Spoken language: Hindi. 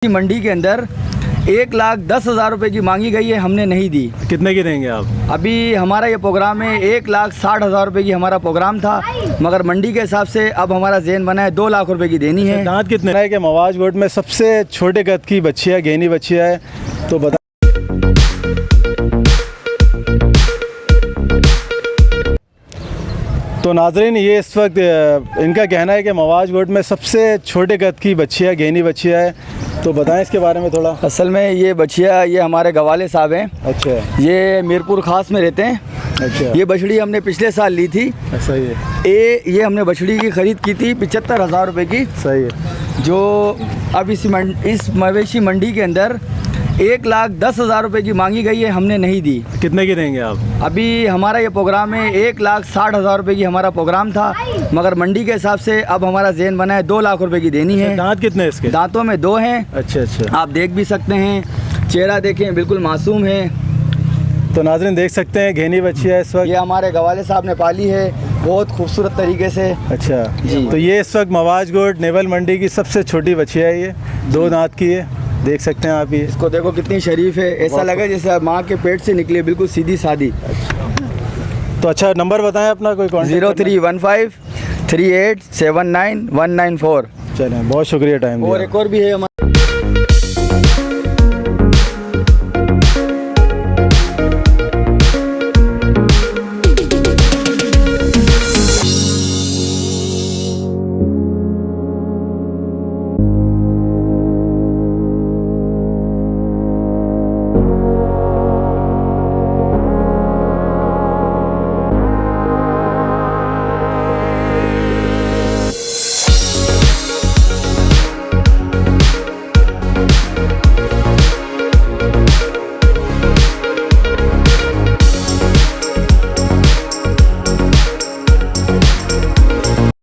मंडी के अंदर 1,10,000 रुपए की मांगी गई है, हमने नहीं दी। कितने की देंगे आप? अभी हमारा ये प्रोग्राम है 1,60,000 रुपए की हमारा प्रोग्राम था, मगर मंडी के हिसाब से अब हमारा ज़हन बना है 2 लाख रुपए की देनी है। दांत कितने है कि मवाज गोट में सबसे छोटे कद की बच्ची है, गहनी बच्ची है, तो बता। तो नाजरीन, ये इस वक्त इनका कहना है कि मवाज गोट में सबसे छोटे कद की बच्ची है, गहनी बच्ची है, तो बताएं इसके बारे में थोड़ा। असल में ये बछिया ये हमारे गवाले साहब हैं। अच्छा, ये मीरपुर खास में रहते हैं। अच्छा, ये बछड़ी हमने पिछले साल ली थी। सही है। ये हमने बछड़ी की ख़रीद की थी 75,000 रुपये की, सही है। जो अब इस मवेशी मंडी के अंदर 1,10,000 रुपए की मांगी गई है, हमने नहीं दी। कितने की देंगे आप? अभी हमारा ये प्रोग्राम है 1,60,000 रुपए की हमारा प्रोग्राम था, मगर मंडी के हिसाब से अब हमारा ज़हन बना है 2 लाख रुपए की देनी है। दांत कितने इसके? दांतों में 2 हैं। अच्छा अच्छा, आप देख भी सकते हैं, चेहरा देखें, बिल्कुल मासूम है। तो नाज़रीन देख सकते हैं, गहनी बच्ची है इस वक्त। ये हमारे गवाले साहब ने पाली है बहुत खूबसूरत तरीके से। अच्छा जी। तो ये इस वक्त मवाज गोट नेवल मंडी की सबसे छोटी बच्ची है, ये 2 दांत की है, देख सकते हैं आप। ये इसको देखो कितनी शरीफ है, ऐसा लगे जैसे माँ के पेट से निकली, बिल्कुल सीधी सादी। तो अच्छा, नंबर बताएं अपना कोई कॉन्टैक्ट। 0315 3879 194। चलें, बहुत शुक्रिया टाइम और दिया। एक और भी है हमारे